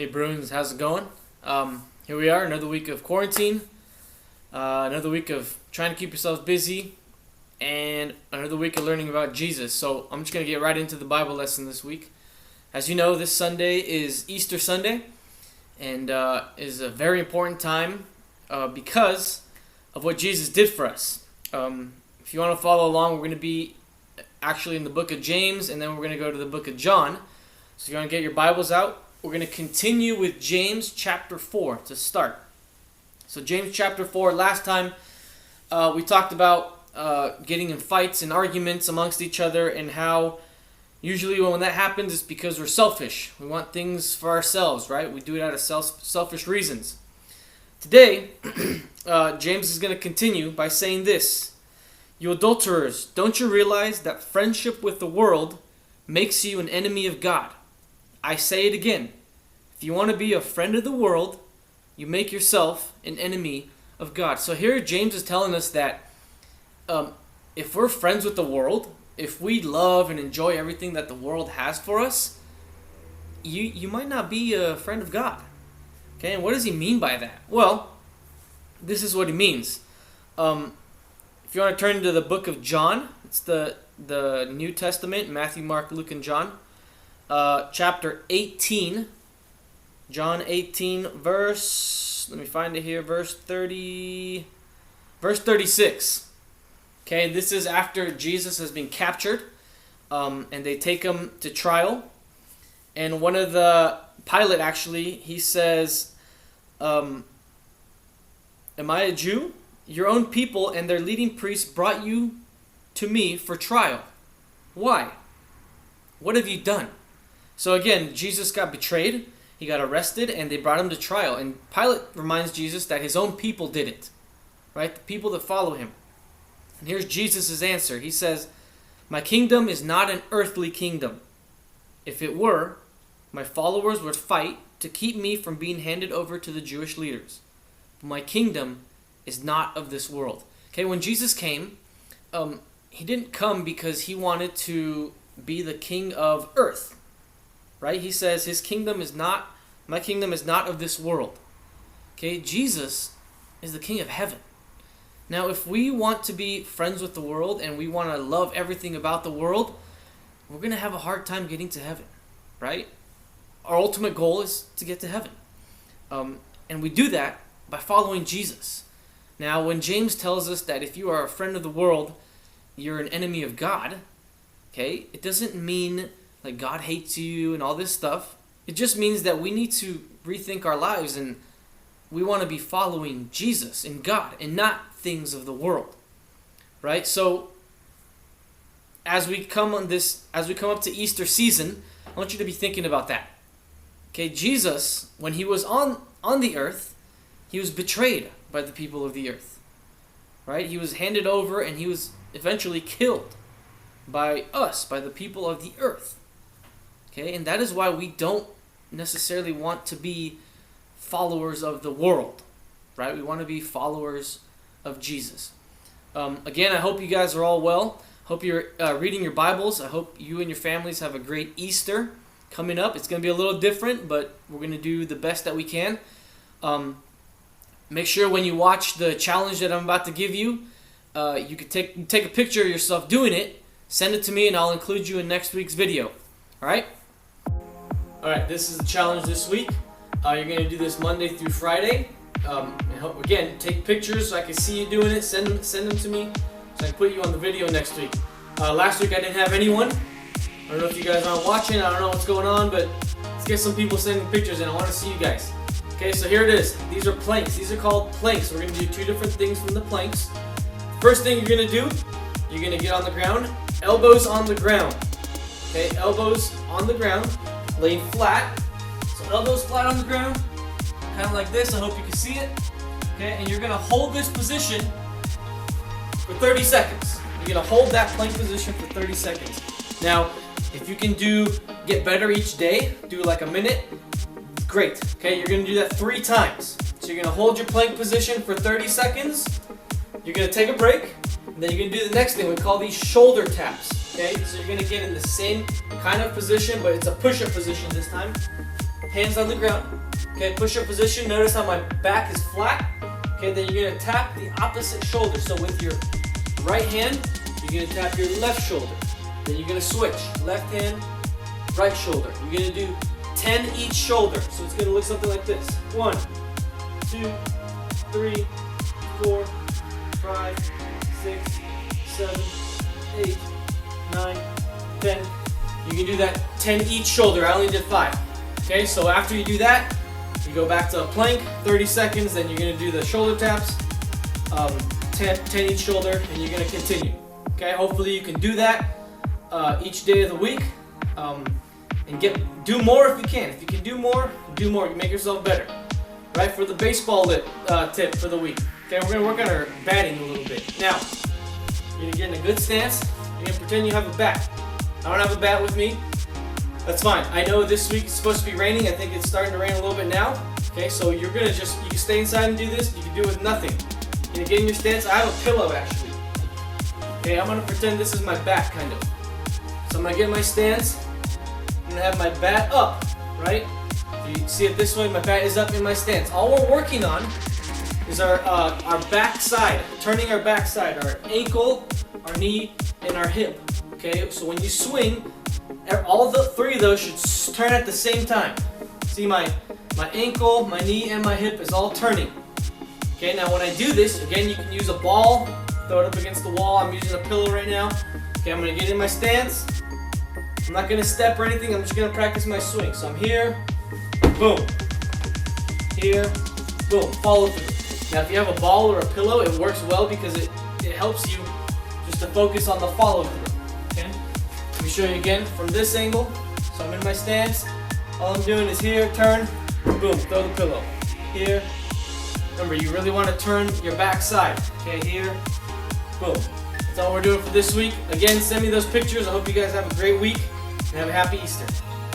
Hey Bruins, how's it going? Here we are, another week of quarantine, another week of trying to keep yourselves busy, and another week of learning about Jesus. So I'm just going to get right into the Bible lesson this week. As you know, this Sunday is Easter Sunday, and is a very important time because of what Jesus did for us. If you want to follow along, we're going to be actually in the book of James, and then we're going to go to the book of John. So if you want to get your Bibles out, we're going to continue with James chapter 4 to start. So James chapter 4, last time we talked about getting in fights and arguments amongst each other, and how usually when that happens it's because we're selfish. We want things for ourselves, right? We do it out of selfish reasons. Today, James is going to continue by saying this: "You adulterers, don't you realize that friendship with the world makes you an enemy of God? I say it again. If you want to be a friend of the world, you make yourself an enemy of God." So here James is telling us that if we're friends with the world, if we love and enjoy everything that the world has for us, you might not be a friend of God. Okay, and what does he mean by that? Well, this is what he means. If you want to turn to the book of John, it's the New Testament, Matthew, Mark, Luke, and John. Chapter 18, John 18, verse 36. Okay, this is after Jesus has been captured, and they take him to trial. And one of the Pilate, actually, he says, "Am I a Jew? Your own people and their leading priests brought you to me for trial. Why? What have you done?" So again, Jesus got betrayed, he got arrested, and they brought him to trial. And Pilate reminds Jesus that his own people did it, right? The people that follow him. And here's Jesus' answer. He says, "My kingdom is not an earthly kingdom. If it were, my followers would fight to keep me from being handed over to the Jewish leaders. But my kingdom is not of this world." Okay, when Jesus came, he didn't come because he wanted to be the king of earth. Right? He says my kingdom is not of this world. Okay? Jesus is the king of heaven. Now, if we want to be friends with the world and we want to love everything about the world, we're going to have a hard time getting to heaven. Right? Our ultimate goal is to get to heaven. And we do that by following Jesus. Now, when James tells us that if you are a friend of the world, you're an enemy of God, okay, it doesn't mean like God hates you and all this stuff. It just means that we need to rethink our lives, and we want to be following Jesus and God and not things of the world. Right? So as we come up to Easter season, I want you to be thinking about that. Okay, Jesus, when he was on the earth, he was betrayed by the people of the earth. Right? He was handed over, and he was eventually killed by us, by the people of the earth. Okay, and that is why we don't necessarily want to be followers of the world, right? We want to be followers of Jesus. Again, I hope you guys are all well. Hope you're reading your Bibles. I hope you and your families have a great Easter coming up. It's going to be a little different, but we're going to do the best that we can. Make sure when you watch the challenge that I'm about to give you, you can take a picture of yourself doing it, send it to me, and I'll include you in next week's video. All right? All right, this is the challenge this week. You're going to do this Monday through Friday. Again, take pictures so I can see you doing it. Send them to me so I can put you on the video next week. Last week I didn't have anyone. I don't know if you guys aren't watching. I don't know what's going on, but let's get some people sending pictures, and I want to see you guys. Okay, so here it is. These are planks. These are called planks. We're going to do two different things from the planks. First thing you're going to do, you're going to get on the ground, elbows on the ground. Okay, elbows on the ground, laying flat. So elbows flat on the ground, kind of like this. I hope you can see it. Okay, and you're going to hold this position for 30 seconds. You're going to hold that plank position for 30 seconds. Now, if you can get better each day, do like a minute, great. Okay, you're going to do that 3 times. So you're going to hold your plank position for 30 seconds. You're going to take a break. And then you're going to do the next thing. We call these shoulder taps. Okay, so you're going to get in the same kind of position, but it's a push-up position this time. hands on the ground. Okay, push-up position. Notice how my back is flat. Okay, then you're gonna tap the opposite shoulder. So with your right hand, you're gonna tap your left shoulder. Then you're gonna switch. Left hand, right shoulder. You're gonna do 10 each shoulder. So it's gonna look something like this. 1, 2, 3, 4, 5, 6, 7, 8, 9, 10. You can do that 10 each shoulder. I only did 5. Okay, so after you do that, you go back to a plank, 30 seconds, then you're gonna do the shoulder taps, 10 each shoulder, and you're gonna continue. Okay, hopefully you can do that each day of the week, and do more if you can. If you can do more, do more. You make yourself better. Right, for the baseball tip for the week. Okay, we're gonna work on our batting a little bit. Now, you're gonna get in a good stance. You're gonna pretend you have a bat. I don't have a bat with me. That's fine. I know this week it's supposed to be raining. I think it's starting to rain a little bit now. Okay, so you can stay inside and do this. You can do it with nothing. You're gonna get in your stance. I have a pillow actually. Okay, I'm gonna pretend this is my bat kind of. So I'm gonna get in my stance. I'm gonna have my bat up, right? You see it this way, my bat is up in my stance. All we're working on is our back side, turning our back side, our ankle, our knee, and our hip. Okay, so when you swing, all the 3 of those should turn at the same time. See, my ankle, my knee, and my hip is all turning. Okay, now when I do this, again, you can use a ball, throw it up against the wall. I'm using a pillow right now. Okay, I'm gonna get in my stance. I'm not gonna step or anything. I'm just gonna practice my swing. So I'm here, boom, here, boom, follow through. Now if you have a ball or a pillow, it works well because it helps you just to focus on the follow through. Okay? Let me show you again from this angle. So I'm in my stance. All I'm doing is here, turn, boom, throw the pillow. Here. Remember, you really want to turn your back side. Okay, here, boom. That's all we're doing for this week. Again, send me those pictures. I hope you guys have a great week and have a happy Easter.